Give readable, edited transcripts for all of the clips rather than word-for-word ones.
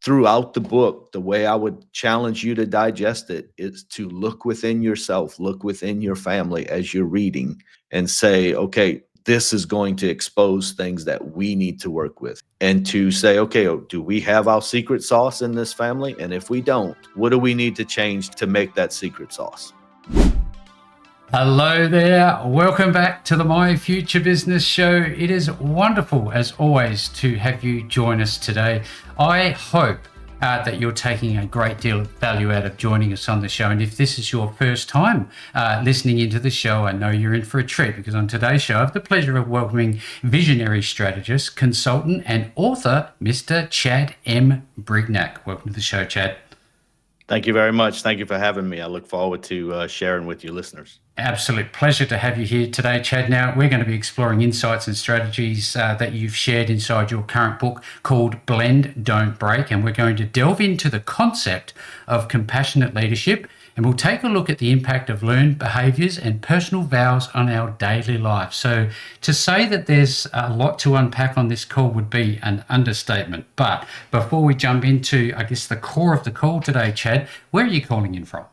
throughout the book, the way I would challenge you to digest it is to look within yourself, look within your family as you're reading and say, okay, this is going to expose things that we need to work with. And to say, okay, do we have our secret sauce in this family? And if we don't, what do we need to change to make that secret sauce? Hello there. Welcome back to the My Future Business Show. It is wonderful, as always, to have you join us today. I hope that you're taking a great deal of value out of joining us on the show. And if this is your first time listening into the show, I know you're in for a treat, because on today's show, I have the pleasure of welcoming visionary strategist, consultant, and author, Mr. Chad M. Brignac. Welcome to the show, Chad. Thank you very much. Thank you for having me. I look forward to sharing with your listeners. Absolute pleasure to have you here today, Chad. Now, we're going to be exploring insights and strategies that you've shared inside your current book called Blend, Don't Break. And we're going to delve into the concept of compassionate leadership. And we'll take a look at the impact of learned behaviors and personal vows on our daily life. So to say that there's a lot to unpack on this call would be an understatement. But before we jump into, I guess, the core of the call today, Chad, where are you calling in from?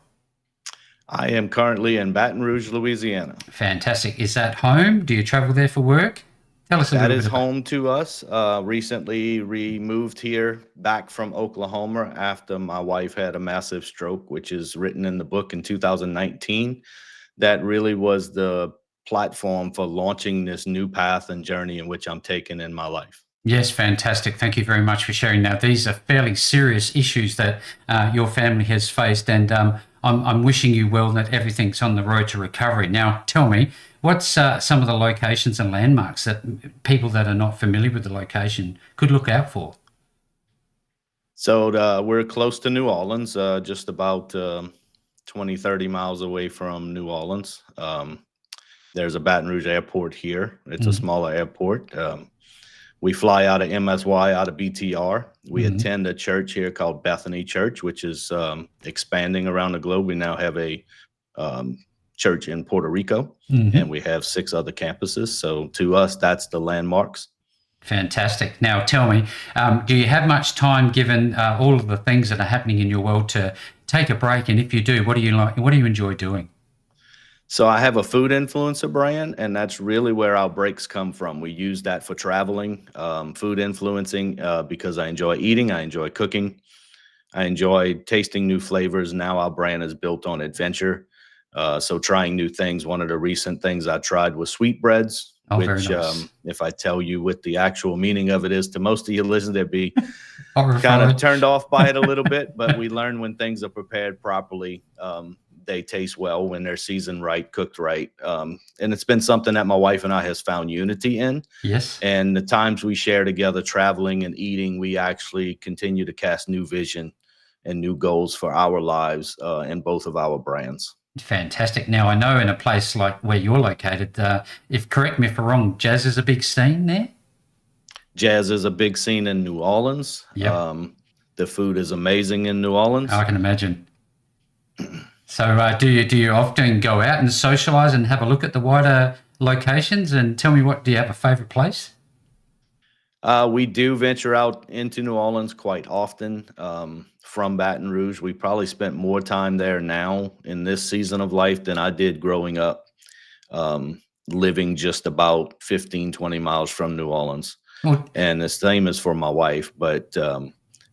I am currently in Baton Rouge, Louisiana. Fantastic. Is that home? Do you travel there for work? Tell us a little bit. That is home to us. Recently removed here back from Oklahoma after my wife had a massive stroke, which is written in the book in 2019. That really was the platform for launching this new path and journey in which I'm taking in my life. Yes, fantastic. Thank you very much for sharing. Now, these are fairly serious issues that your family has faced, and I'm wishing you well, that everything's on the road to recovery. Now, tell me, what's some of the locations and landmarks that people that are not familiar with the location could look out for? So we're close to New Orleans, just about 20, 30 miles away from New Orleans. There's a Baton Rouge airport here. It's a smaller airport. We fly out of MSY, out of BTR. We attend a church here called Bethany Church, which is expanding around the globe. We now have a church in Puerto Rico, and we have 6 other campuses. So to us, that's the landmarks. Fantastic. Now, tell me, do you have much time, given all of the things that are happening in your world, to take a break? And if you do, what do you like? What do you enjoy doing? So I have a food influencer brand, and that's really where our breaks come from. We use that for traveling, food influencing, because I enjoy eating, I enjoy cooking, I enjoy tasting new flavors. Now our brand is built on adventure, so trying new things. One of the recent things I tried was sweetbreads, which, nice. If I tell you what the actual meaning of it is to most of you listeners, they'd be kind of turned off by it a little bit. But we learn when things are prepared properly, they taste well when they're seasoned right, cooked right. And it's been something that my wife and I has found unity in. Yes. And the times we share together, traveling and eating, we actually continue to cast new vision and new goals for our lives in both of our brands. Fantastic. Now, I know in a place like where you're located, correct me if I'm wrong, jazz is a big scene there? Jazz is a big scene in New Orleans. Yep. The food is amazing in New Orleans. I can imagine. So do you often go out and socialize and have a look at the wider locations? And tell me, do you have a favorite place? We do venture out into New Orleans quite often from Baton Rouge. We probably spent more time there now in this season of life than I did growing up, living just about 15, 20 miles from New Orleans. And the same is for my wife, but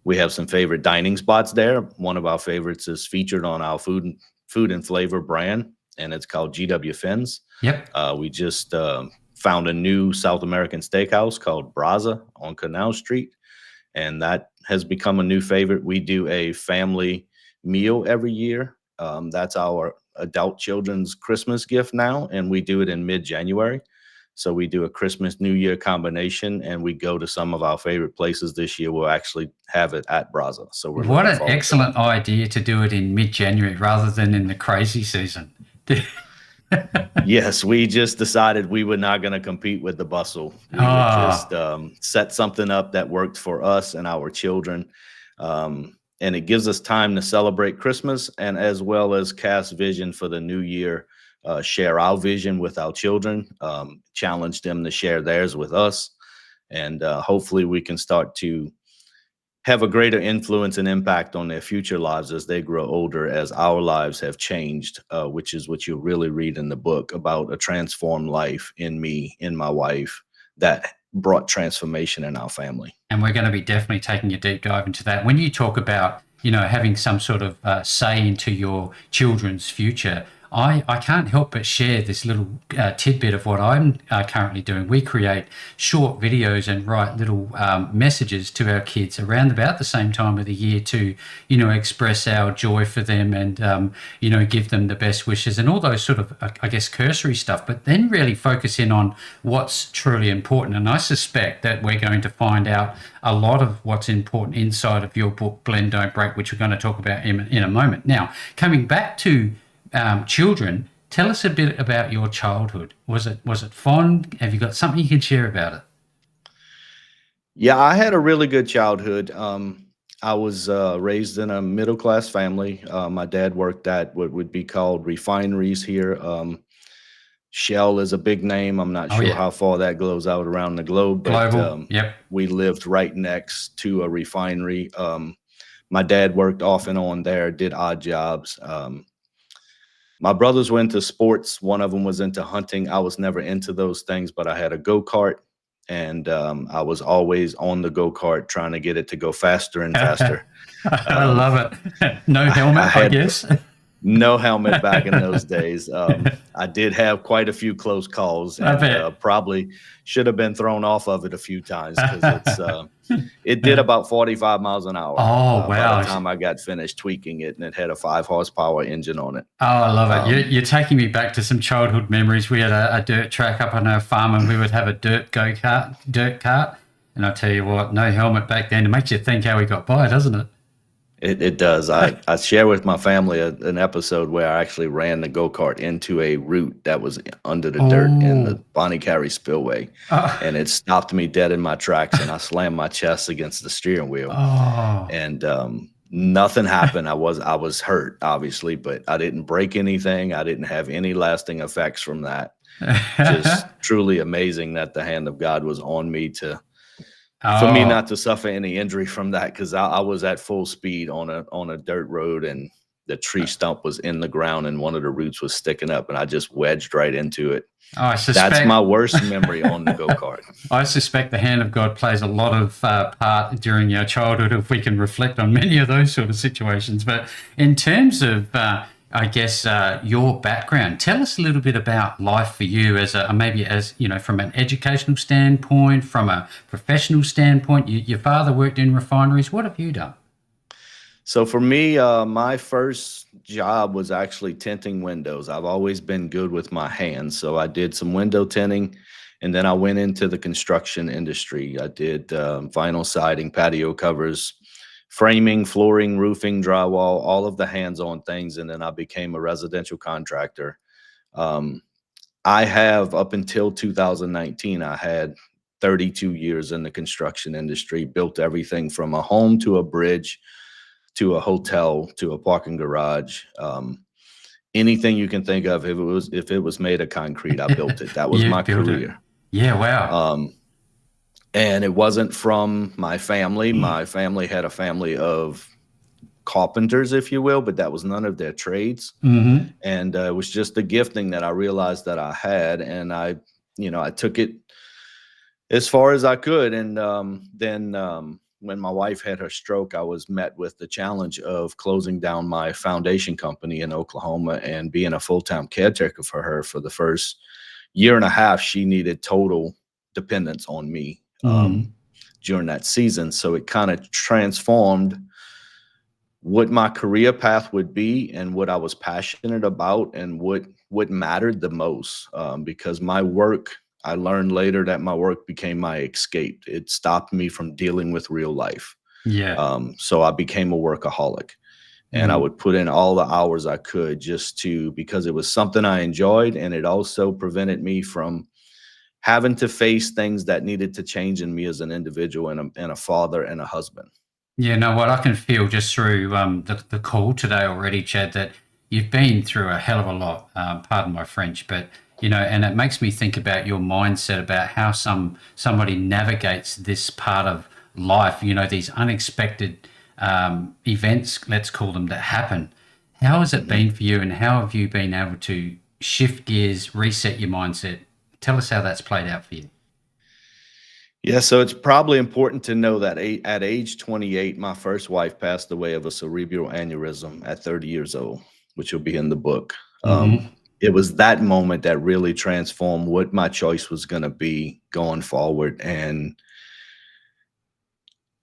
we have some favorite dining spots there. One of our favorites is featured on our food and flavor brand, and it's called GW Fins. Yep. We just found a new South American steakhouse called Braza on Canal Street, and that has become a new favorite. We do a family meal every year. That's our adult children's Christmas gift now, and we do it in mid-January. So we do a Christmas New Year combination, and we go to some of our favorite places. This year we'll actually have it at Braza. So what an excellent idea to do it in mid-January rather than in the crazy season. Yes, we just decided we were not going to compete with the bustle. We would just set something up that worked for us and our children. And it gives us time to celebrate Christmas, and as well as cast vision for the new year. Share our vision with our children, challenge them to share theirs with us. And hopefully we can start to have a greater influence and impact on their future lives as they grow older, as our lives have changed, which is what you really read in the book about a transformed life in me, in my wife, that brought transformation in our family. And we're going to be definitely taking a deep dive into that. When you talk about, you know, having some sort of say into your children's future, I can't help but share this little tidbit of what I'm currently doing. We create short videos and write little messages to our kids around about the same time of the year to, you know, express our joy for them and, you know, give them the best wishes and all those sort of, I guess, cursory stuff, but then really focus in on what's truly important. And I suspect that we're going to find out a lot of what's important inside of your book, Blend, Don't Break, which we're going to talk about in a moment. Now, coming back to children, tell us a bit about your childhood. Was it fond? Have you got something you can share about it? Yeah, I had a really good childhood. I was raised in a middle class family. My dad worked at what would be called refineries here. Shell is a big name. I'm not Oh sure yeah, how far that goes out around the globe, but global. Yep. we lived right next to a refinery. My dad worked off and on there, did odd jobs. My brothers were into sports. One of them was into hunting. I was never into those things, but I had a go-kart, and I was always on the go-kart trying to get it to go faster and faster. I Um, love it. No I helmet, I had guess. no helmet back in those days. I did have quite a few close calls, I and bet. probably should have been thrown off of it a few times because it did Yeah. about 45 miles an hour Oh by the wow. time I got finished tweaking it, and it had a 5 horsepower engine on it. Oh, I love it. Um, You're taking me back to some childhood memories. We had a dirt track up on our farm and we would have a dirt cart. And I tell you what, no helmet back then. It makes you think how we got by, doesn't it? it does. I share with my family an episode where I actually ran the go kart into a root that was under the dirt in the Oh, Bonnie Carey Spillway, oh, and it stopped me dead in my tracks, and I slammed my chest against the steering wheel, oh. and nothing happened. I was hurt, obviously, but I didn't break anything. I didn't have any lasting effects from that. Just truly amazing that the hand of God was on me to for me Oh, not to suffer any injury from that, because I was at full speed on a dirt road, and the tree stump was in the ground and one of the roots was sticking up, and I just wedged right into it. I That's my suspect. worst memory on the go-kart. I suspect the hand of God plays a lot of part during your childhood, if we can reflect on many of those sort of situations. But in terms of, I guess, your background, tell us a little bit about life for you as a maybe as you know from an educational standpoint, from a professional standpoint. Your father worked in refineries. What have you done? So for me, my first job was actually tinting windows. I've always been good with my hands, so I did some window tinting, and then I went into the construction industry. I did vinyl siding, patio covers, framing, flooring, roofing, drywall, all of the hands-on things, and then I became a residential contractor. Um, I have up until 2019, I had 32 years in the construction industry, built everything from a home to a bridge to a hotel to a parking garage. Anything you can think of, if it was made of concrete, I built it. That was You my built it. career. Yeah. Wow. Um, and it wasn't from my family. My family had a family of carpenters, if you will, but that was none of their trades. Mm-hmm. And it was just a gifting that I realized that I had, and I took it as far as I could. And then when my wife had her stroke, I was met with the challenge of closing down my foundation company in Oklahoma and being a full-time caretaker for her for the first year and a half. She needed total dependence on me Mm-hmm. during that season. So it kind of transformed what my career path would be and what I was passionate about and what mattered the most. Because my work, I learned later that my work became my escape. It stopped me from dealing with real life. Yeah. So I became a workaholic, and I Mm. would put in all the hours I could just to because it was something I enjoyed, and it also prevented me from having to face things that needed to change in me as an individual and a father and a husband. Yeah, no, what I can feel just through the call today already, Chad, that you've been through a hell of a lot. Pardon my French, but you know, and it makes me think about your mindset about how somebody navigates this part of life, these unexpected events, let's call them, that happen. How has it Mhm. been for you, and how have you been able to shift gears, reset your mindset? Tell us how that's played out for you. Yeah, so it's probably important to know that at age 28, my first wife passed away of a cerebral aneurysm at 30 years old, which will be in the book. Hmm. It was that moment that really transformed what my choice was going to be going forward. And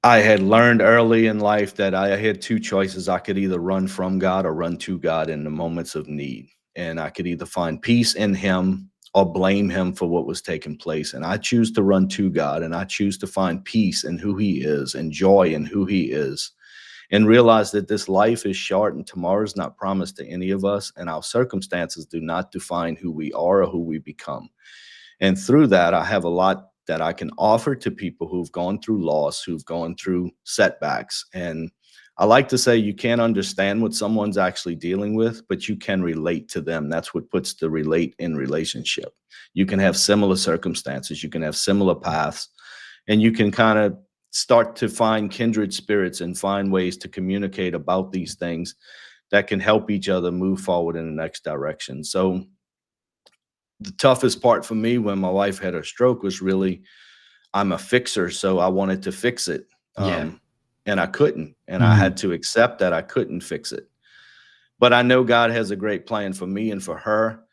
I had learned early in life that I had two choices. I could either run from God or run to God in the moments of need. And I could either find peace in Him or blame Him for what was taking place. And I choose to run to God, and I choose to find peace in who He is and joy in who He is, and realize that this life is short and tomorrow's not promised to any of us. And our circumstances do not define who we are or who we become. And through that, I have a lot that I can offer to people who've gone through loss, who've gone through setbacks. And I like to say you can't understand what someone's actually dealing with, but you can relate to them. That's what puts the relate in relationship. You can have similar circumstances, you can have similar paths, and you can kind of start to find kindred spirits and find ways to communicate about these things that can help each other move forward in the next direction. So the toughest part for me when my wife had her stroke was really, I'm a fixer, so I wanted to fix it. Yeah. And I couldn't. And I Mm. had to accept that I couldn't fix it. But I know God has a great plan for me and for her.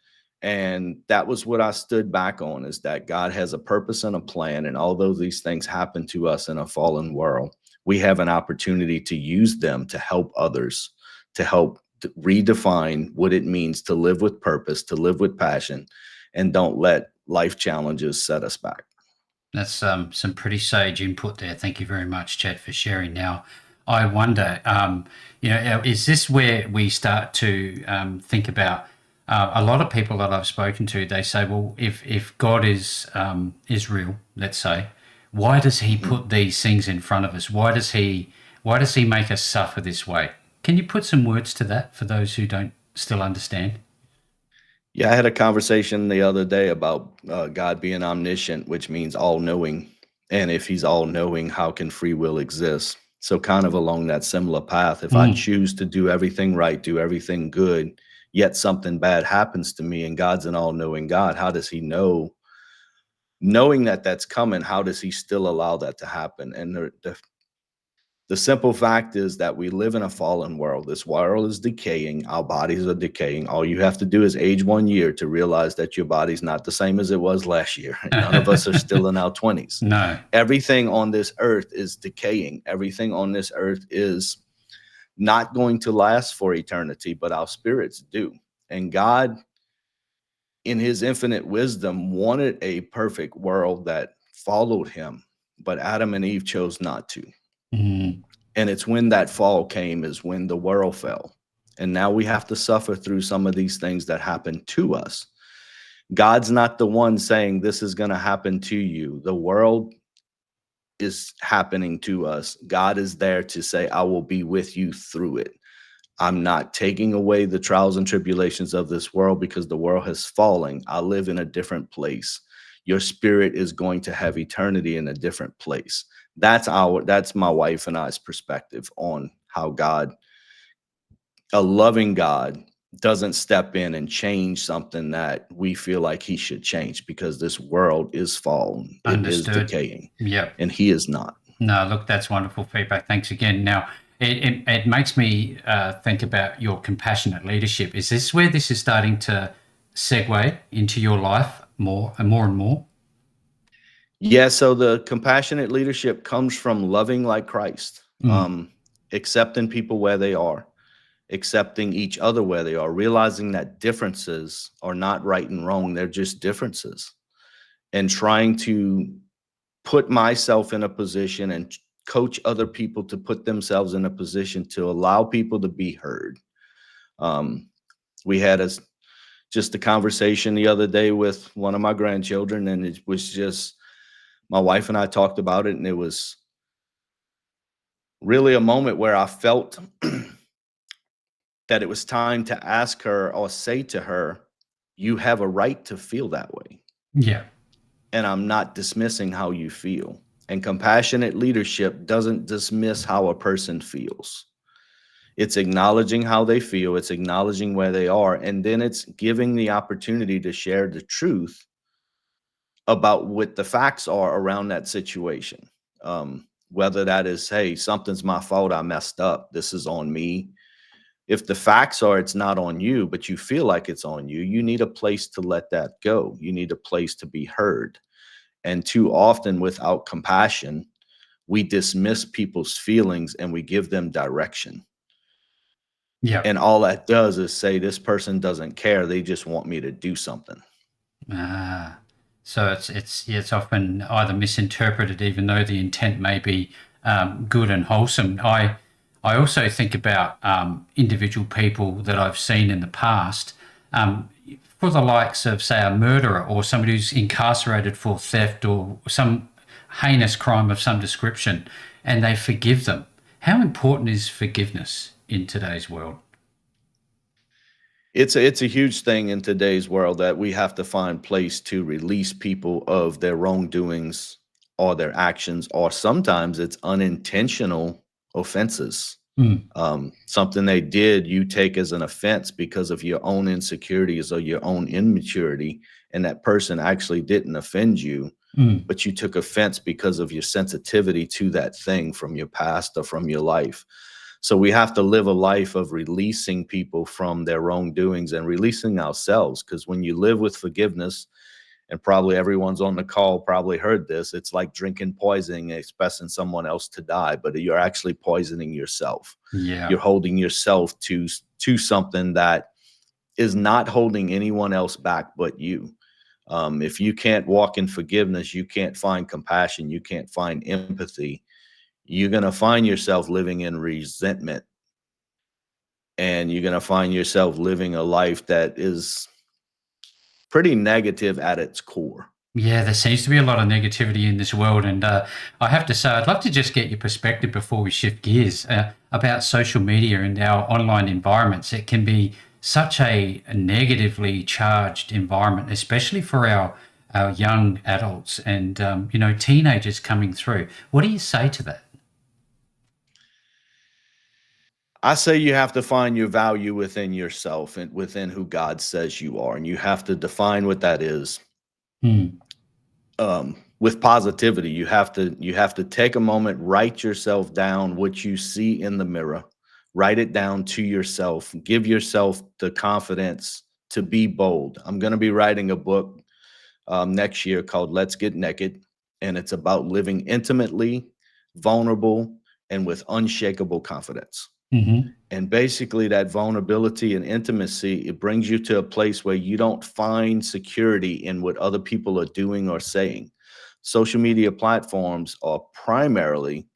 And that was what I stood back on, is that God has a purpose and a plan. And although these things happen to us in a fallen world, we have an opportunity to use them to help others, to help redefine what it means to live with purpose, to live with passion, and don't let life challenges set us back. That's some pretty sage input there. Thank you very much, Chad, for sharing. Now, I wonder, is this where we start to think about a lot of people that I've spoken to? They say, well, if God is real, let's say, why does He Mhm. put these things in front of us? Why does He make us suffer this way? Can you put some words to that for those who don't still understand? Yeah, I had a conversation the other day about God being omniscient, which means all knowing. And if He's all knowing, how can free will exist? So, kind of along that similar path, if I Mm, choose to do everything right, do everything good, yet something bad happens to me, and God's an all knowing God, how does He know? Knowing that that's coming, how does He still allow that to happen? And the simple fact is that we live in a fallen world. This world is decaying. Our bodies are decaying. All you have to do is age 1 year to realize that your body's not the same as it was last year. None of us are still in our 20s. no. Everything on this earth is decaying. Everything on this earth is not going to last for eternity, but our spirits do. And God, in His infinite wisdom, wanted a perfect world that followed Him, but Adam and Eve chose not to. Mm, And it's when that fall came is when the world fell. And now we have to suffer through some of these things that happen to us. God's not the one saying this is going to happen to you. The world is happening to us. God is there to say, I will be with you through it. I'm not taking away the trials and tribulations of this world because the world has fallen. I live in a different place. Your spirit is going to have eternity in a different place. That's my wife and I's perspective on how God, a loving God, doesn't step in and change something that we feel like He should change, because this world is fallen. It is understood. decaying, Yep. and He is not. No, look, that's wonderful feedback. Thanks again. Now, it makes me think about your compassionate leadership. Is this where this is starting to segue into your life more and more and more? Yeah, so the compassionate leadership comes from loving like Christ, Mm, accepting people where they are, accepting each other where they are, realizing that differences are not right and wrong, they're just differences, and trying to put myself in a position and coach other people to put themselves in a position to allow people to be heard. Um, we had just a conversation the other day with one of my grandchildren, and it was just, my wife and I talked about it, and it was really a moment where I felt that it was time to ask her or say to her, you have a right to feel that way. yeah. And I'm not dismissing how you feel. And compassionate leadership doesn't dismiss how a person feels. It's acknowledging how they feel, it's acknowledging where they are, and then it's giving the opportunity to share the truth about what the facts are around that situation. Whether that is, hey, something's my fault, I messed up, this is on me. If the facts are it's not on you, but you feel like it's on you, you need a place to let that go. You need a place to be heard. And too often, without compassion, we dismiss people's feelings and we give them direction. Yeah. And all that does is say, this person doesn't care. They just want me to do something. Ah, so it's often either misinterpreted, even though the intent may be good and wholesome. I also think about individual people that I've seen in the past, for the likes of, say, a murderer or somebody who's incarcerated for theft or some heinous crime of some description, and they forgive them. How important is forgiveness in today's world? It's a huge thing in today's world that we have to find place to release people of their wrongdoings or their actions, or sometimes it's unintentional offenses. Mm, Something they did, you take as an offense because of your own insecurities or your own immaturity, and that person actually didn't offend you, mm, but you took offense because of your sensitivity to that thing from your past or from your life. So we have to live a life of releasing people from their wrongdoings and releasing ourselves. Because when you live with forgiveness, and probably everyone's on the call probably heard this, it's like drinking poison and expecting someone else to die, but you're actually poisoning yourself. yeah. You're holding yourself to something that is not holding anyone else back but you. If you can't walk in forgiveness, you can't find compassion, you can't find empathy, you're going to find yourself living in resentment, and you're going to find yourself living a life that is pretty negative at its core. Yeah, there seems to be a lot of negativity in this world. And I have to say, I'd love to just get your perspective before we shift gears about social media and our online environments. It can be such a negatively charged environment, especially for our young adults and, teenagers coming through. What do you say to that? I say you have to find your value within yourself and within who God says you are, and you have to define what that is. Mm, With positivity, you have to take a moment, write yourself down what you see in the mirror, write it down to yourself, give yourself the confidence to be bold. I'm going to be writing a book next year called Let's Get Naked, and it's about living intimately, vulnerable, and with unshakable confidence. hmm And basically, that vulnerability and intimacy, it brings you to a place where you don't find security in what other people are doing or saying. Social media platforms are primarily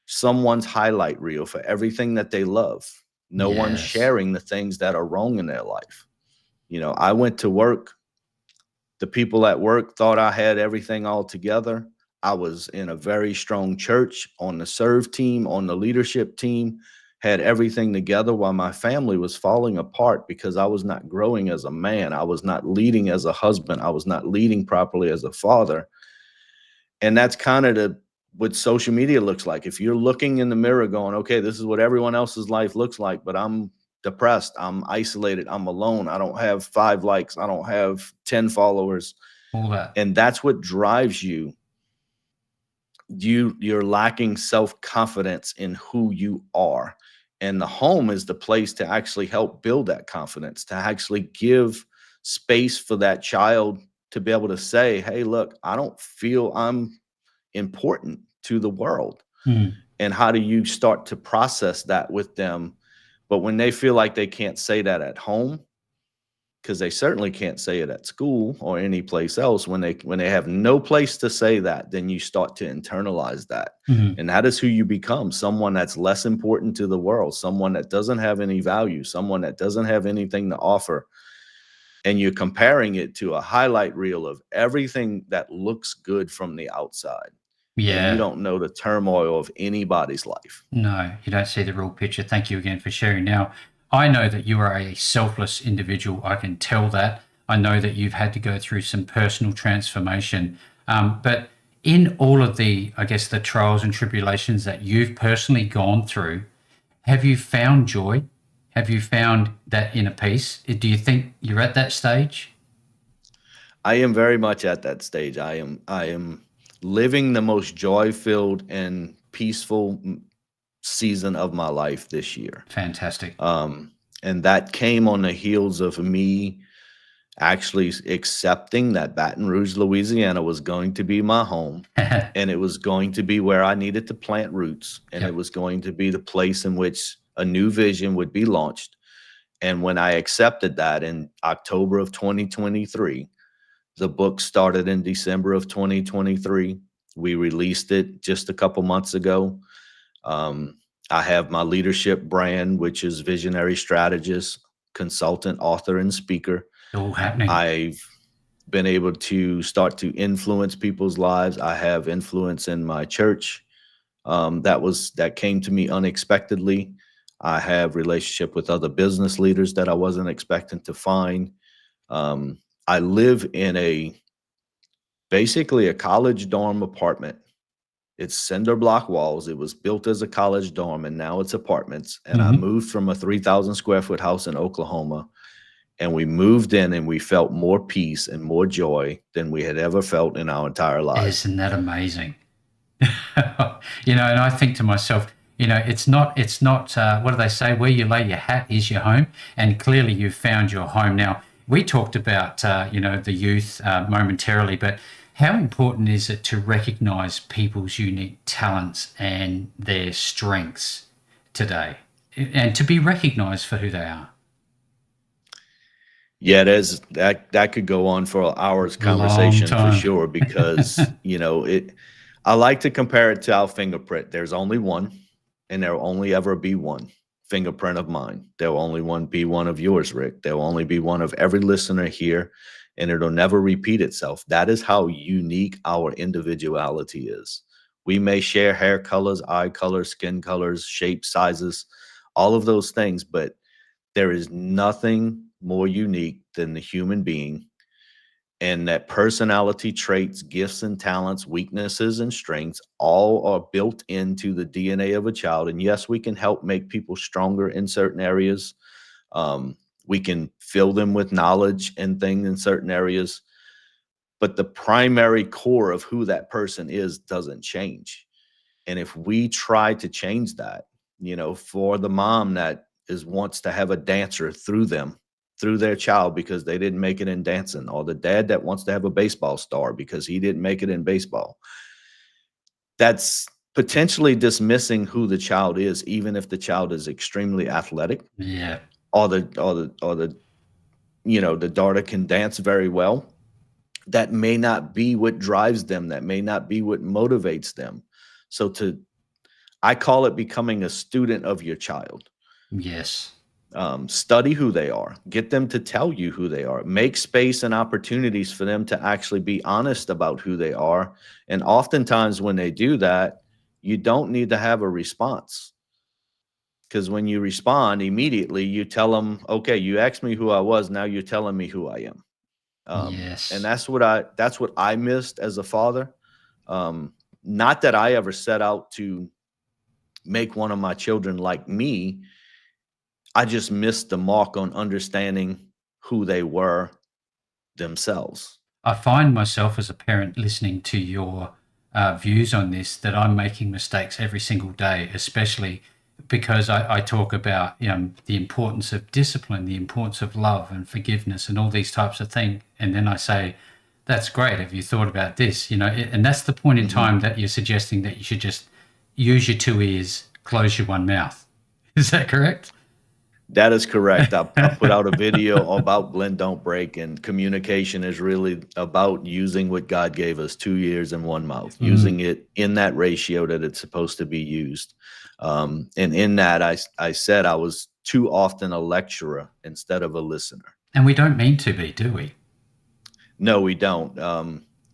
someone's highlight reel for everything that they love. No one's Yes. sharing the things that are wrong in their life. I went to work, the people at work thought I had everything all together. I was in a very strong church, on the serve team, on the leadership team, had everything together while my family was falling apart because I was not growing as a man. I was not leading as a husband. I was not leading properly as a father. And that's kind of what social media looks like. If you're looking in the mirror going, okay, this is what everyone else's life looks like, but I'm depressed, I'm isolated, I'm alone, I don't have 5 likes, I don't have 10 followers, All that. and that's what drives you. You're lacking self-confidence in who you are. And the home is the place to actually help build that confidence, to actually give space for that child to be able to say, hey, look, I don't feel I'm important to the world. Mm, And how do you start to process that with them? But when they feel like they can't say that at home, because they certainly can't say it at school or any place else, when they have no place to say that, then you start to internalize that. mhm. And that is who you become, someone that's less important to the world, someone that doesn't have any value, someone that doesn't have anything to offer. And you're comparing it to a highlight reel of everything that looks good from the outside, and you Yeah. don't know the turmoil of anybody's life. No, you don't see the real picture. Thank you again for sharing. Now, I know that you are a selfless individual. I can tell that. I know that you've had to go through some personal transformation. But In all of the, I guess, the trials and tribulations that you've personally gone through, have you found joy? Have you found that inner peace? Do you think you're at that stage? I am very much at that stage. I am living the most joy-filled and peaceful season of my life this year. Fantastic. Um, and that came on the heels of me actually accepting that Baton Rouge, Louisiana was going to be my home, and it was going to be where I needed to plant roots, and it Yep. was going to be the place in which a new vision would be launched. And when I accepted that in October of 2023, the book started in December of 2023. We released it just a couple months ago. Um, I have my leadership brand, which is visionary strategist, consultant, author, and speaker. All happening. I've been able to start to influence people's lives. I have influence in my church. That came to me unexpectedly. I have relationship with other business leaders that I wasn't expecting to find. Um, I live in a basically a college dorm apartment. It's cinder block walls. It was built as a college dorm and now it's apartments. And I Hmm. moved from a 3,000 square foot house in Oklahoma, and we moved in and we felt more peace and more joy than we had ever felt in our entire lives. Isn't that amazing? And I think to myself, it's not, what do they say? Where you lay your hat is your home. And clearly you've found your home. Now, we talked about, the youth momentarily, but how important is it to recognize people's unique talents and their strengths today and to be recognized for who they are? Yeah, that could go on for an hour's Long conversation for time. sure because, I like to compare it to our fingerprint. There's only one, and there will only ever be one fingerprint of mine. There will only one be one of yours, Rick. There will only be one of every listener here, and it'll never repeat itself. That is how unique our individuality is. We may share hair colors, eye colors, skin colors, shapes, sizes, all of those things, but there is nothing more unique than the human being, and that personality traits, gifts and talents, weaknesses and strengths all are built into the DNA of a child. And yes, we can help make people stronger in certain areas. Um, we can fill them with knowledge and things in certain areas, but the primary core of who that person is doesn't change. And if we try to change that, for the mom that is wants to have a dancer through them, through their child because they didn't make it in dancing, or the dad that wants to have a baseball star because he didn't make it in baseball, that's potentially dismissing who the child is, even if the child is extremely athletic, Yeah. or the daughter can dance very well. That may not be what drives them. That may not be what motivates them. So to I call it becoming a student of your child. Yes. Study who they are, get them to tell you who they are, make space and opportunities for them to actually be honest about who they are. And oftentimes, when they do that, you don't need to have a response, because when you respond immediately, you tell them, okay, you asked me who I was. Now you're telling me who I am. And Yes. that's what I missed as a father. Um, Not that I ever set out to make one of my children like me. I just missed the mark on understanding who they were themselves. I find myself as a parent listening to your views on this that I'm making mistakes every single day, especially because I talk about the importance of discipline, the importance of love and forgiveness, and all these types of things. And then I say, "That's great. Have you thought about this?" And that's the point in Mhm. time that you're suggesting that you should just use your two ears, close your one mouth. Is that correct? That is correct. I put out a video about Blend Don't Break, and communication is really about using what God gave us, 2 ears and 1 mouth, using Mm. it in that ratio that it's supposed to be used. And in that, I said I was too often a lecturer instead of a listener. And we don't mean to be, do we? No, we don't.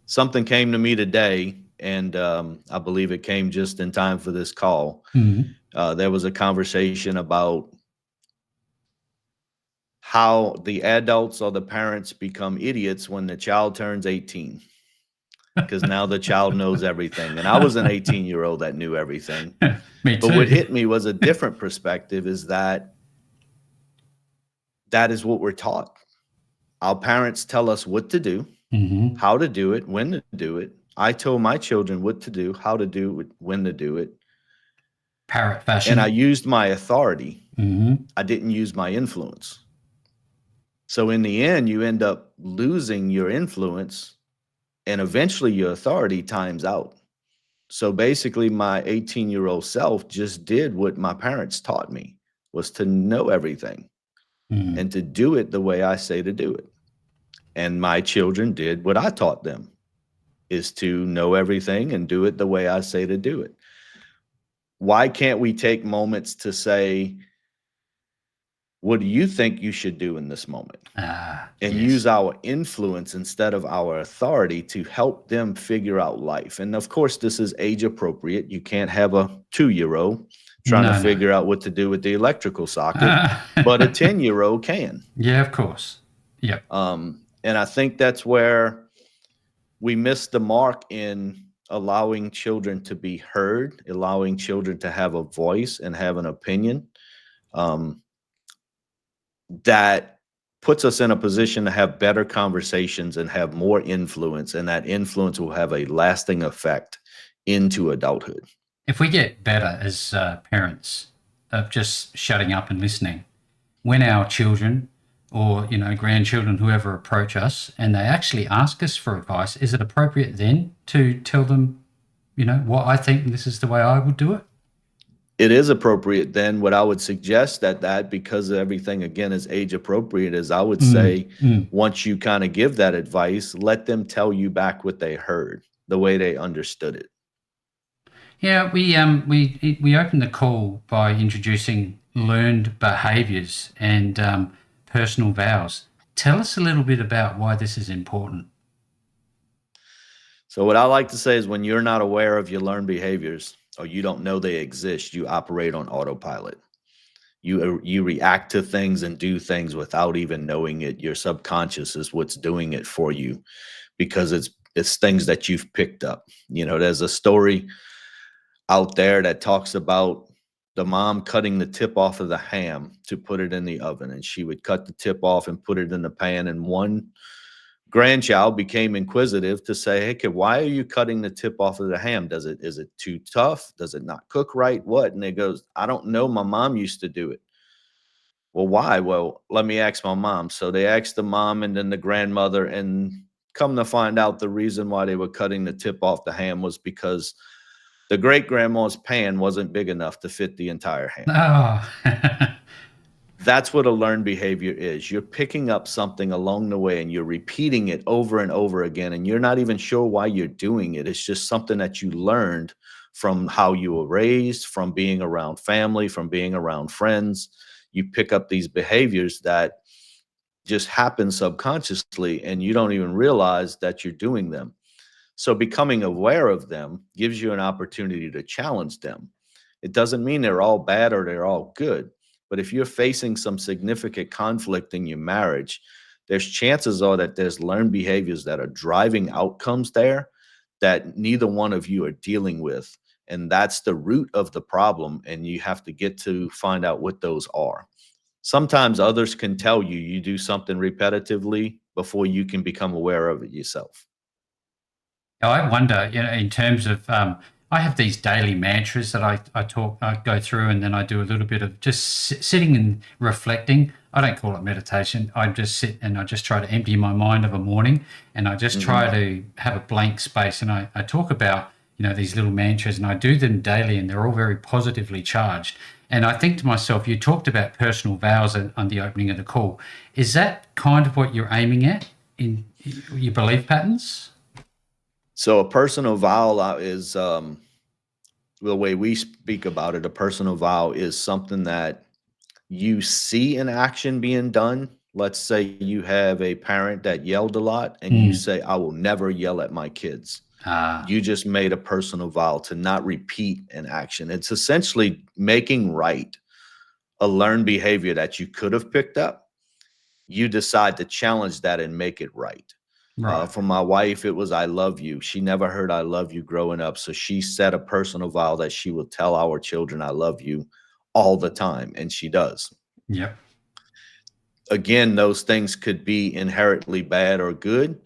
Something came to me today, and I believe it came just in time for this call. Mm. There was a conversation about how the adults or the parents become idiots when the child turns 18. because now the child knows everything. And I was an 18-year-old that knew everything. Me But what too. hit me was a different perspective is that that is what we're taught. Our parents tell us what to do, Hmm. how to do it, when to do it. I told my children what to do, how to do it, when to do it. Parrot And I fashion. used my authority. Hmm. I didn't use my influence. So in the end, you end up losing your influence and eventually your authority times out. So basically, my 18-year-old self just did what my parents taught me was to know everything Mm. and to do it the way I say to do it. And my children did what I taught them is to know everything and do it the way I say to do it. Why can't we take moments to say, what do you think you should do in this moment? Ah, And use yes. our influence instead of our authority to help them figure out life. And of course, this is age appropriate. You can't have a 2-year-old trying to No, no. figure out what to do with the electrical socket, but a 10-year-old can. Yeah, of course. Yep. And I think that's where we miss the mark in allowing children to be heard, allowing children to have a voice and have an opinion. Um, that puts us in a position to have better conversations and have more influence, and that influence will have a lasting effect into adulthood. If we get better as parents of just shutting up and listening, when our children or grandchildren, whoever approach us, and they actually ask us for advice, is it appropriate then to tell them, what I think this is the way I would do it? It is appropriate then. What I would suggest that because everything again is age appropriate, is I would Mm, say mm. once you kind of give that advice, let them tell you back what they heard, the way they understood it. Yeah, we opened the call by introducing learned behaviours and personal vows. Tell us a little bit about why this is important. So what I like to say is when you're not aware of your learned behaviors or you don't know they exist, you operate on autopilot. You react to things and do things without even knowing it. Your subconscious is what's doing it for you because it's things that you've picked up. There's a story out there that talks about the mom cutting the tip off of the ham to put it in the oven, and she would cut the tip off and put it in the pan, and one grandchild became inquisitive to say, "Hey, kid, why are you cutting the tip off of the ham? Is it too tough? Does it not cook right? What?" And it goes, "I don't know. My mom used to do it." Well, why? Well, let me ask my mom. So they asked the mom and then the grandmother, and come to find out the reason why they were cutting the tip off the ham was because the great grandma's pan wasn't big enough to fit the entire ham. Oh, That's what a learned behavior is. You're picking up something along the way and you're repeating it over and over again, and you're not even sure why you're doing it. It's just something that you learned from how you were raised, from being around family, from being around friends. You pick up these behaviors that just happen subconsciously, and you don't even realize that you're doing them. So becoming aware of them gives you an opportunity to challenge them. It doesn't mean they're all bad or they're all good, but if you're facing some significant conflict in your marriage, there's chances are that there's learned behaviors that are driving outcomes there that neither one of you are dealing with. And that's the root of the problem. And you have to get to find out what those are. Sometimes others can tell you you do something repetitively before you can become aware of it yourself. I wonder, in terms of, I have these daily mantras that I go through, and then I do a little bit of just sitting and reflecting. I don't call it meditation. I just sit and I just try to empty my mind of a morning, and I just try Mhm. to have a blank space. And I talk about, these little mantras, and I do them daily, and they're all very positively charged. And I think to myself, you talked about personal vows on the opening of the call. Is that kind of what you're aiming at in your belief patterns? So a personal vow is the way we speak about it. A personal vow is something that you see in action being done. Let's say you have a parent that yelled a lot and you Mm. say, "I will never yell at my kids." Ah, You just made a personal vow to not repeat an action. It's essentially making right a learned behavior that you could have picked up. You decide to challenge that and make it right. Right. For my wife, it was I love you. She never heard I love you growing up. So she set a personal vow that she will tell our children I love you all the time. And she does. Yep. Again, those things could be inherently bad or good.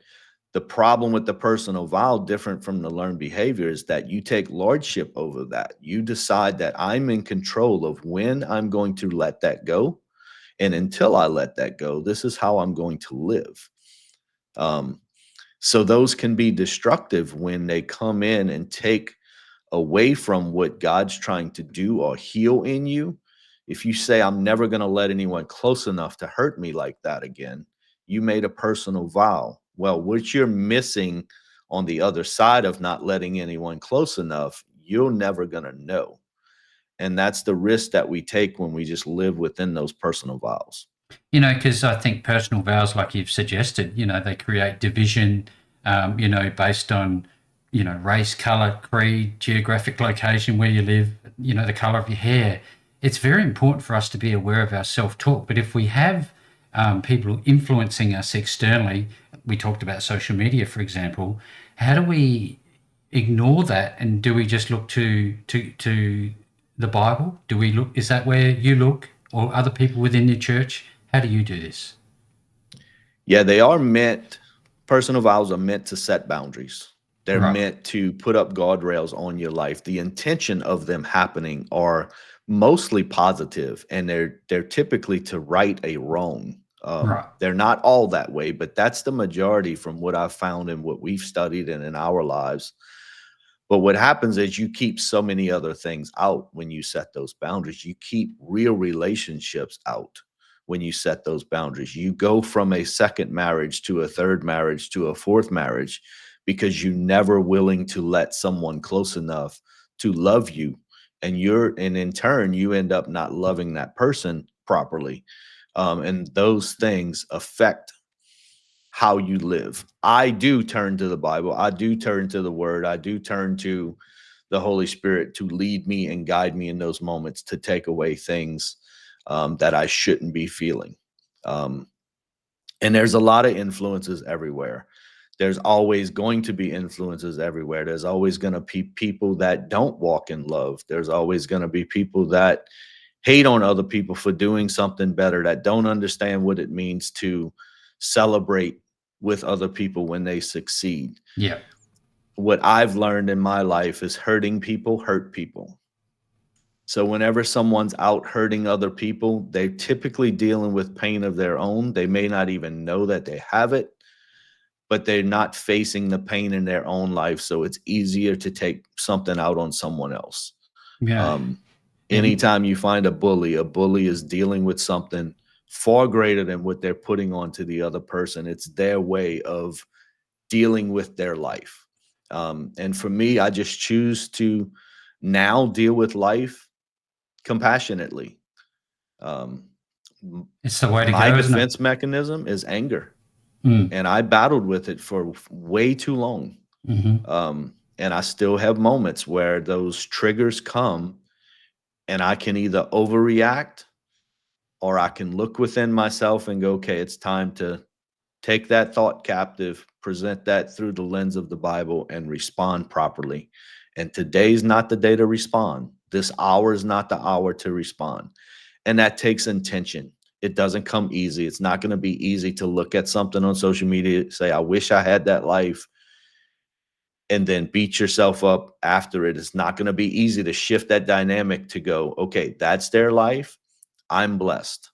The problem with the personal vow, different from the learned behavior, is that you take lordship over that. You decide that I'm in control of when I'm going to let that go. And until I let that go, this is how I'm going to live. Um, so those can be destructive when they come in and take away from what God's trying to do or heal in you. If you say, I'm never going to let anyone close enough to hurt me like that again, you made a personal vow. Well, what you're missing on the other side of not letting anyone close enough, you're never going to know. And that's the risk that we take when we just live within those personal vows. Because I think personal vows, like you've suggested, they create division, based on, race, color, creed, geographic location, where you live, the color of your hair. It's very important for us to be aware of our self-talk. But if we have people influencing us externally, we talked about social media, for example, how do we ignore that, and do we just look to the Bible? Do we look? Is that where you look, or other people within your church? How do you do this? Yeah, they are meant, personal vows are meant to set boundaries. They're Right, meant to put up guardrails on your life. The intention of them happening are mostly positive, and they're typically to right a wrong. right. They're not all that way, but that's the majority from what I've found and what we've studied and in our lives. But what happens is you keep so many other things out when you set those boundaries. You keep real relationships out when you set those boundaries. You go from a second marriage to a third marriage to a fourth marriage because you're never willing to let someone close enough to love you. And in turn, you end up not loving that person properly. And those things affect how you live. I do turn to the Bible. I do turn to the word. I do turn to the Holy Spirit to lead me and guide me in those moments to take away things that I shouldn't be feeling. Um, and there's a lot of influences everywhere. There's always going to be influences everywhere. There's always going to be people that don't walk in love. There's always going to be people that hate on other people for doing something better, that don't understand what it means to celebrate with other people when they succeed. Yeah, What I've learned in my life is hurting people hurt people. So whenever someone's out hurting other people, they're typically dealing with pain of their own. They may not even know that they have it, but they're not facing the pain in their own life. So it's easier to take something out on someone else. yeah, Um, and Anytime you find a bully is dealing with something far greater than what they're putting onto the other person. It's their way of dealing with their life. And for me, I just choose to now deal with life compassionately. Um, it's the way to my go, isn't it? defense mechanism is anger, Mm, and I battled with it for way too long. hmm. And I still have moments where those triggers come, and I can either overreact or I can look within myself and go, okay, it's time to take that thought captive, present that through the lens of the Bible, and respond properly. And today's not the day to respond. This hour is not the hour to respond. And that takes intention. It doesn't come easy. It's not going to be easy to look at something on social media, say, I wish I had that life, and then beat yourself up after it. It's not going to be easy to shift that dynamic to go, okay, that's their life. I'm blessed.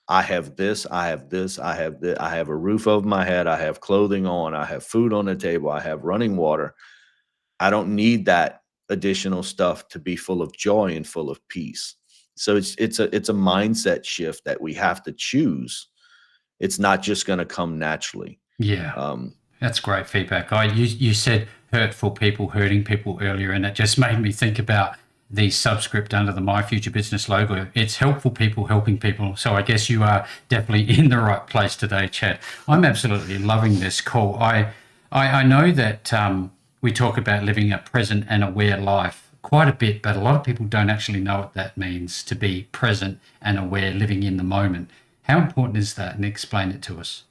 I have this, I have this, I have this, I have a roof over my head, I have clothing on, I have food on the table, I have running water. I don't need that additional stuff to be full of joy and full of peace. So it's a mindset shift that we have to choose. It's not just going to come naturally. Yeah, Um, that's great feedback. You said hurtful people hurting people earlier, and it just made me think about the subscript under the My Future Business logo. It's helpful people helping people. So I guess you are definitely in the right place today, Chad. I'm absolutely loving this call. I know that we talk about living a present and aware life quite a bit, but a lot of people don't actually know what that means to be present and aware, living in the moment. How important is that? And explain it to us.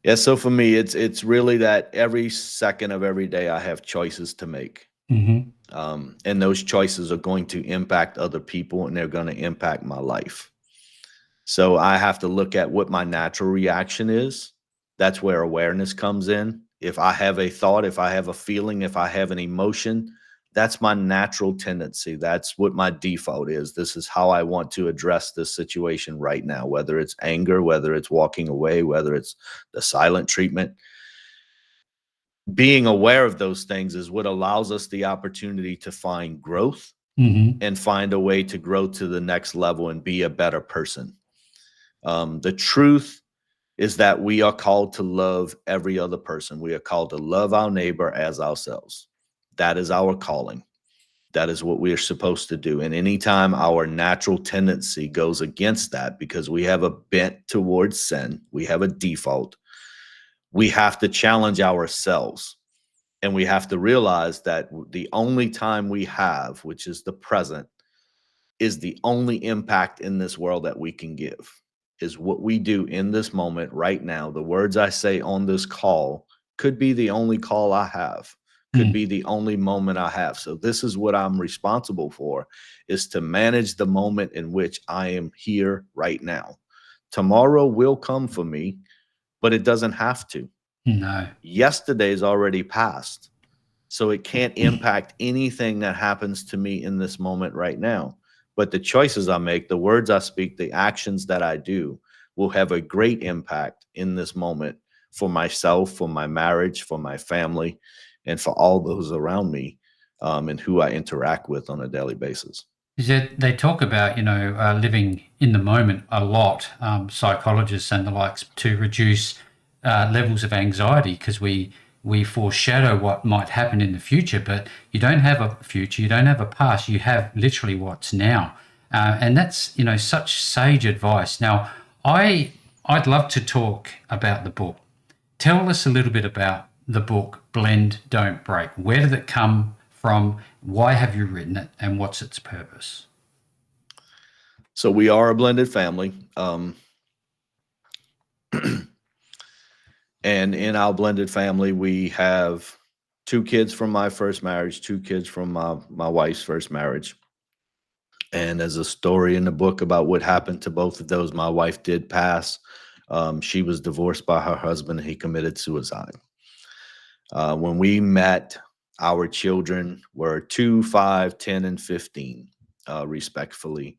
Yeah, so for me, it's really that every second of every day I have choices to make. Hmm. And those choices are going to impact other people and they're going to impact my life. So I have to look at what my natural reaction is. That's where awareness comes in. If I have a thought, if I have a feeling, if I have an emotion, that's my natural tendency. That's what my default is. This is how I want to address this situation right now, whether it's anger, whether it's walking away, whether it's the silent treatment. Being aware of those things is what allows us the opportunity to find growth Hmm. and find a way to grow to the next level and be a better person. The truth is that we are called to love every other person. We are called to love our neighbor as ourselves. That is our calling. That is what we are supposed to do. And anytime our natural tendency goes against that because we have a bent towards sin, we have a default, we have to challenge ourselves. And we have to realize that the only time we have, which is the present, is the only impact in this world that we can give, is what we do in this moment right now. The words I say on this call could be the only call I have, could Mm. be the only moment I have. So this is what I'm responsible for, is to manage the moment in which I am here right now. Tomorrow will come for me, but it doesn't have to. No. Yesterday's already passed. So it can't impact anything that happens to me in this moment right now. But the choices I make, the words I speak, the actions that I do will have a great impact in this moment for myself, for my marriage, for my family, and for all those around me, and who I interact with on a daily basis. Is that they talk about, living in the moment a lot, psychologists and the likes, to reduce levels of anxiety because we foreshadow what might happen in the future, but you don't have a future, you don't have a past, you have literally what's now, and that's such sage advice. Now, I'd love to talk about the book. Tell us a little bit about the book Blend, Don't Break. Where did it come from? Why have you written it? And what's its purpose? So we are a blended family. And in our blended family, we have two kids from my first marriage, two kids from my wife's first marriage. And there's a story in the book about what happened to both of those. My wife did pass. She was divorced by her husband. He committed suicide. When we met, our children were 2, 5, 10, and 15, respectfully.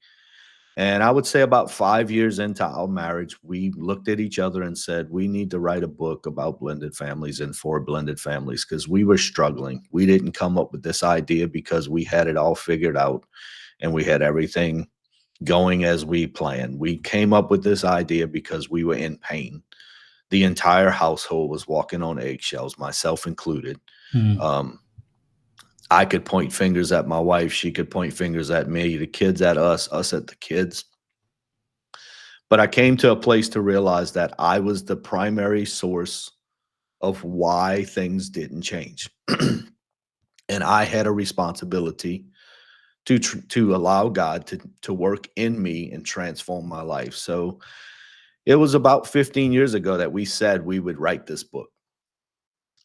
And I would say about 5 years into our marriage, we looked at each other and said, we need to write a book about blended families and for blended families because we were struggling. We didn't come up with this idea because we had it all figured out and we had everything going as we planned. We came up with this idea because we were in pain. The entire household was walking on eggshells, myself included. Mm. Um, I could point fingers at my wife. She could point fingers at me, the kids at us at the kids. But I came to a place to realize that I was the primary source of why things didn't change. And I had a responsibility to allow God to work in me and transform my life. So it was about 15 years ago that we said we would write this book.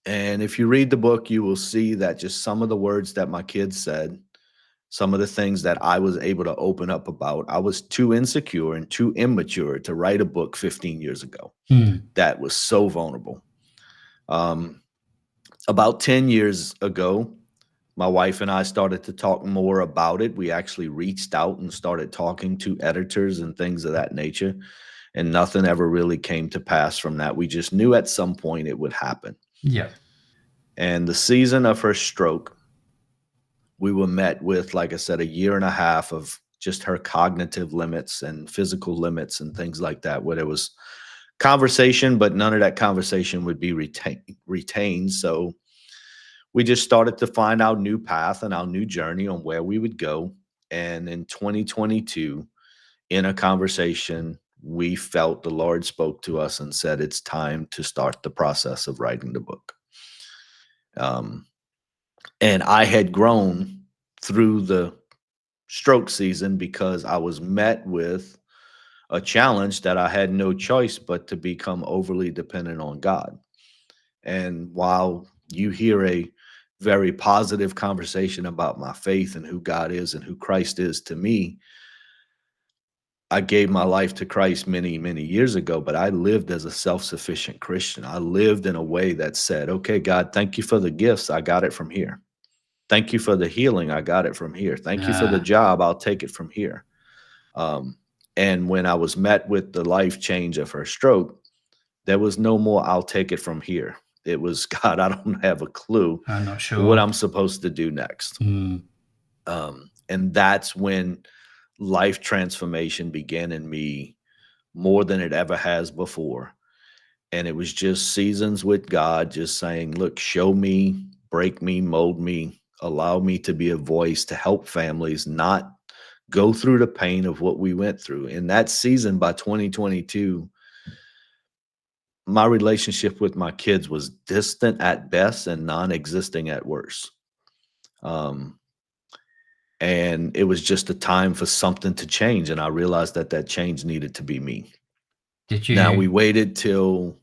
And if you read the book, you will see that just some of the words that my kids said, some of the things that I was able to open up about, I was too insecure and too immature to write a book 15 years ago Mm. that was so vulnerable. Um, about 10 years ago, my wife and I started to talk more about it. We actually reached out and started talking to editors and things of that nature, and nothing ever really came to pass from that. We just knew at some point it would happen. Yeah. And the season of her stroke, we were met with, like I said, a year and a half of just her cognitive limits and physical limits and things like that, where there was conversation, but none of that conversation would be retained. So we just started to find our new path and our new journey on where we would go. And in 2022, in a conversation, we felt the Lord spoke to us and said, it's time to start the process of writing the book. Um, and I had grown through the stroke season because I was met with a challenge that I had no choice but to become overly dependent on God. And while you hear a very positive conversation about my faith and who God is and who Christ is to me, I gave my life to Christ many, many years ago, but I lived as a self sufficient Christian. I lived in a way that said, okay, God, thank you for the gifts. I got it from here. Thank you for the healing. I got it from here. Thank you for the Ah, job. I'll take it from here. Um, and when I was met with the life change of her stroke, there was no more, I'll take it from here. It was, God, I don't have a clue I'm not what sure. I'm supposed to do next. Mm. And that's when life transformation began in me more than it ever has before. And it was just seasons with God, just saying, look, show me, break me, mold me, allow me to be a voice to help families not go through the pain of what we went through. In that season, by 2022, my relationship with my kids was distant at best and non-existing at worst. Um, and it was just a time for something to change, and I realized that that change needed to be me. Did Now we you? waited till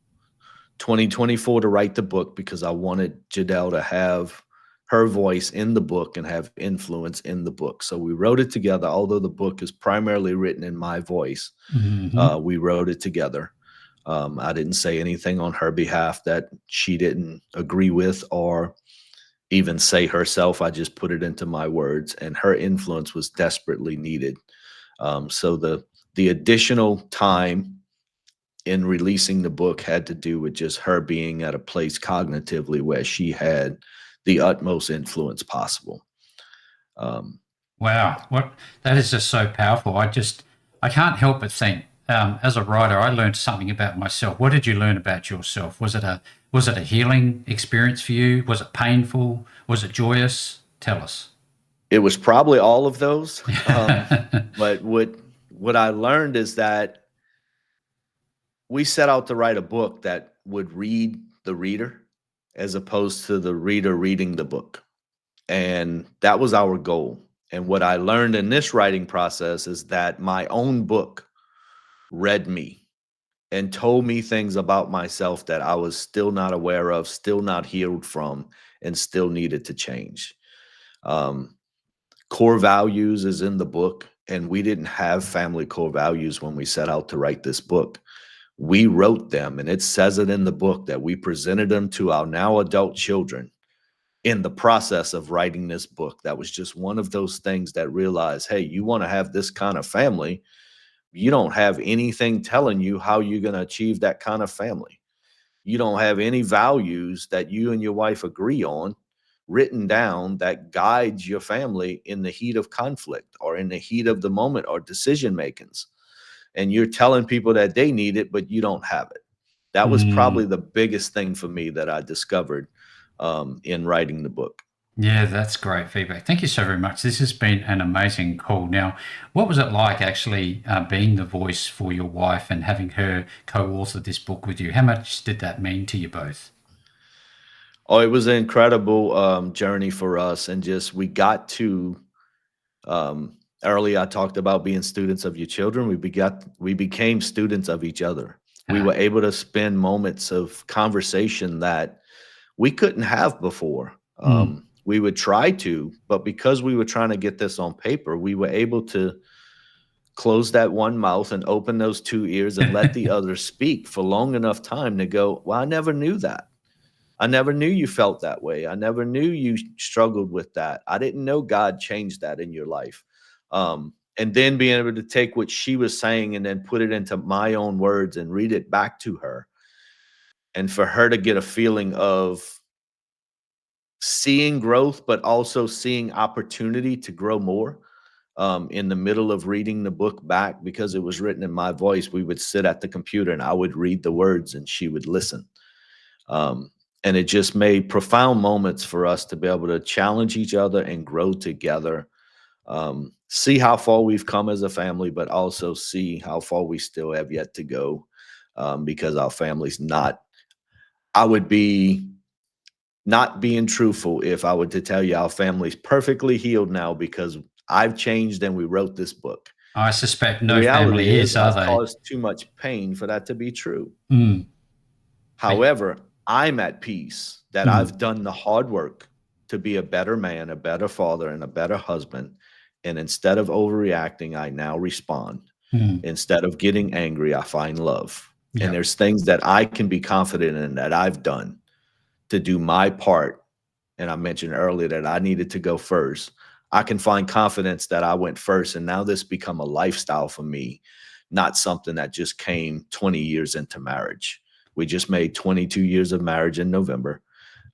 2024 to write the book because I wanted Jadelle to have her voice in the book and have influence in the book. So we wrote it together. Although the book is primarily written in my voice, Mhm. we wrote it together. I didn't say anything on her behalf that she didn't agree with or even say herself. I just put it into my words, and her influence was desperately needed. So the additional time in releasing the book had to do with just her being at a place cognitively where she had the utmost influence possible. Um, Wow, what that is just so powerful. I can't help but think. As a writer, I learned something about myself. What did you learn about yourself? Was it a healing experience for you? Was it painful? Was it joyous? Tell us. it was probably all of those. But what I learned is that we set out to write a book that would read the reader as opposed to the reader reading the book. And that was our goal. And what I learned in this writing process is that my own book read me and told me things about myself that I was still not aware of, still not healed from, and still needed to change. Um, Core values is in the book, and we didn't have family core values when we set out to write this book. We wrote them, and it says it in the book that we presented them to our now adult children in the process of writing this book. That was just one of those things that realized, hey, you want to have this kind of family. You don't have anything telling you how you're going to achieve that kind of family. You don't have any values that you and your wife agree on written down that guides your family in the heat of conflict or in the heat of the moment or decision makings. And you're telling people that they need it, but you don't have it. That was Mm, probably the biggest thing for me that I discovered in writing the book. yeah, that's great feedback. Thank you so very much. This has been an amazing call. Now, what was it like actually being the voice for your wife and having her co-author this book with you? How much did that mean to you both? Oh, it was an incredible journey for us, and just we got to um, early. I talked about being students of your children. We became students of each other. We Uh, were able to spend moments of conversation that we couldn't have before. mm. We would try to, but because we were trying to get this on paper, we were able to close that one mouth and open those two ears and let the other speak for long enough time to go, well, I never knew that. I never knew you felt that way. I never knew you struggled with that. I didn't know God changed that in your life. And then being able to take what she was saying and then put it into my own words and read it back to her, and for her to get a feeling of seeing growth, but also seeing opportunity to grow more. In the middle of reading the book back, because it was written in my voice, we would sit at the computer and I would read the words and she would listen. Um, and it just made profound moments for us to be able to challenge each other and grow together. See how far we've come as a family, but also see how far we still have yet to go, because our family's not, I would be not being truthful if I were to tell you our family's perfectly healed now because I've changed and we wrote this book. I suspect The no reality family is is, are I've they? caused too much pain for that to be true. Mm. But, However, I'm at peace that mm, I've done the hard work to be a better man, a better father, and a better husband. And instead of overreacting, I now respond. mm, Instead of getting angry, I find love. And yep. there's things that I can be confident in that I've done to do my part. And I mentioned earlier that I needed to go first. I can find confidence that I went first. And now this become a lifestyle for me, not something that just came 20 years into marriage. We just made 22 years of marriage in November,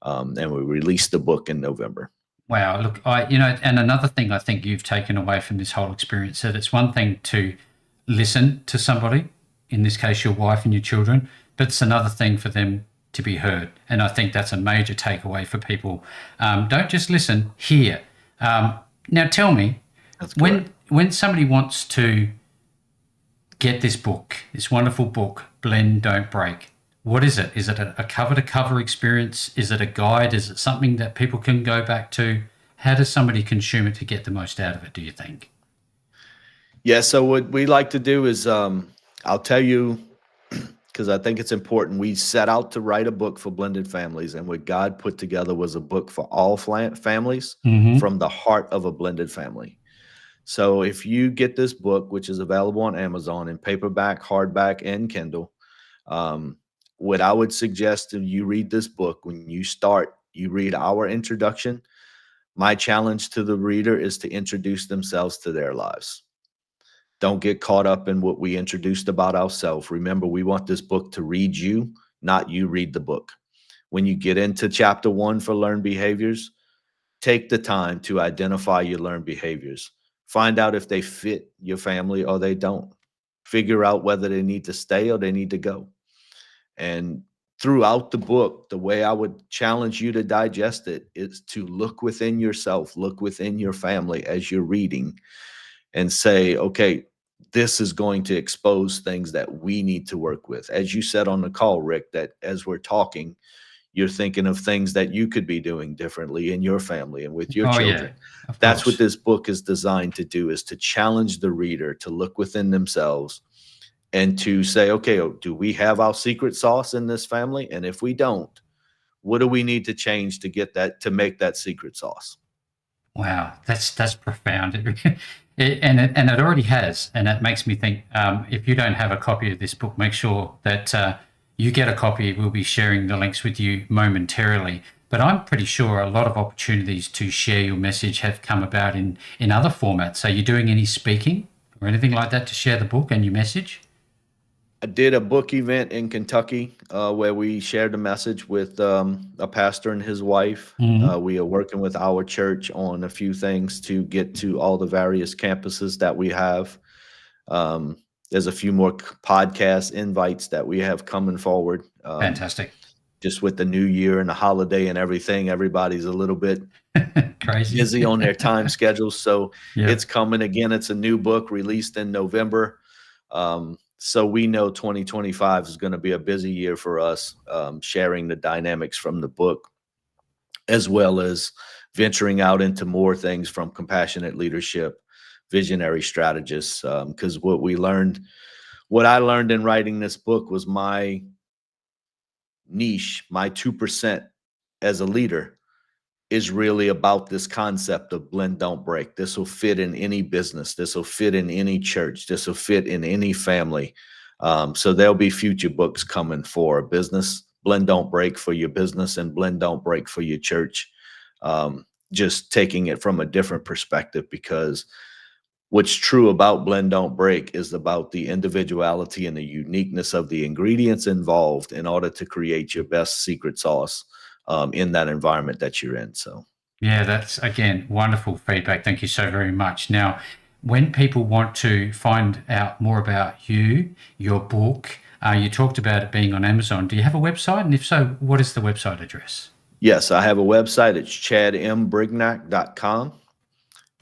and we released the book in November. Wow. Look, and another thing I think you've taken away from this whole experience that it's one thing to listen to somebody, in this case, your wife and your children, but it's another thing for them to be heard. And I think that's a major takeaway for people. Don't just listen, hear. Now, tell me, That's correct. when somebody wants to get this book, this wonderful book, Blend, Don't Break. What is it? Is it a cover to cover experience? Is it a guide? Is it something that people can go back to? How does somebody consume it to get the most out of it, do you think? Yeah. So what we like to do is, I'll tell you, because I think it's important. We set out to write a book for blended families, and what God put together was a book for all families Mm-hmm. from the heart of a blended family. So if you get this book, which is available on Amazon in paperback, hardback, and Kindle, um, what I would suggest to you read this book when you start, you read our introduction. My challenge to the reader is to introduce themselves to their lives. Don't get caught up in what we introduced about ourselves. Remember, we want this book to read you, not you read the book. When you get into chapter 1 for learned behaviors, take the time to identify your learned behaviors. Find out if they fit your family or they don't. Figure out whether they need to stay or they need to go. And throughout the book, the way I would challenge you to digest it is to look within yourself, look within your family as you're reading and say, okay, this is going to expose things that we need to work with. As you said on the call, Rick, that as we're talking, you're thinking of things that you could be doing differently in your family and with your Oh, yeah, children. of That's what course. this book is designed to do, is to challenge the reader to look within themselves and to say, okay, do we have our secret sauce in this family? And if we don't, what do we need to change to get that, to make that secret sauce? Wow, that's profound. And it already has, and it makes me think. If you don't have a copy of this book, make sure that you get a copy. We'll be sharing the links with you momentarily. But I'm pretty sure a lot of opportunities to share your message have come about in other formats. Are you doing any speaking or anything like that to share the book and your message? I did a book event in Kentucky where we shared the message with a pastor and his wife. Mm-hmm. We are working with our church on a few things to get to all the various campuses that we have. Um, there's a few more podcast invites that we have coming forward. Fantastic. Just with the new year and the holiday and everything, everybody's a little bit Crazy. busy on their time schedules. So Yeah. it's coming again. It's a new book released in November. So we know 2025 is going to be a busy year for us, sharing the dynamics from the book, as well as venturing out into more things from compassionate leadership, visionary strategists. Because what I learned in writing this book was my niche, my 2% as a leader is really about this concept of blend, don't break. This will fit in any business. This will fit in any church. This will fit in any family. So there'll be future books coming for business, blend, don't break for your business, and blend, don't break for your church. Just taking it from a different perspective, because what's true about blend, don't break is about the individuality and the uniqueness of the ingredients involved in order to create your best secret sauce in that environment that you're in. So, Yeah, that's again wonderful feedback. Thank you so very much. Now, when people want to find out more about you, your book, you talked about it being on Amazon. Do you have a website? And if so, what is the website address? yes, I have a website. It's chadmbrignac.com.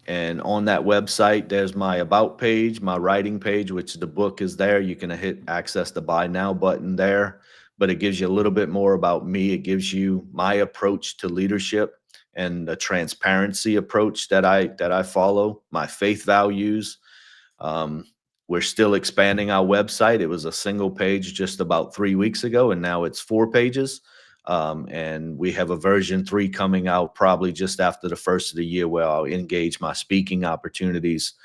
And on that website, there's my about page, my writing page, which the book is there. You can hit access the buy now button there, but it gives you a little bit more about me. It gives you my approach to leadership and the transparency approach that I follow, my faith values. Um, we're still expanding our website. It was a single page just about 3 weeks ago, and now it's 4 pages. And we have a version 3 coming out probably just after the first of the year, where I'll engage my speaking opportunities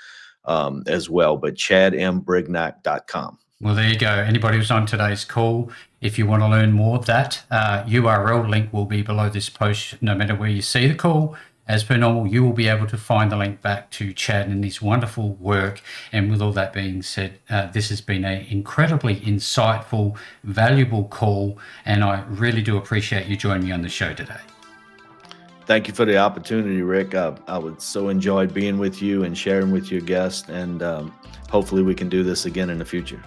as well. But chadmbrignac.com. Well, there you go. Anybody who's on today's call, if you want to learn more, that URL link will be below this post. No matter where you see the call, as per normal, you will be able to find the link back to Chad and his wonderful work. And with all that being said, this has been an incredibly insightful, valuable call, and I really do appreciate you joining me on the show today. Thank you for the opportunity, Rick. I would so enjoy being with you and sharing with your guests, and hopefully we can do this again in the future.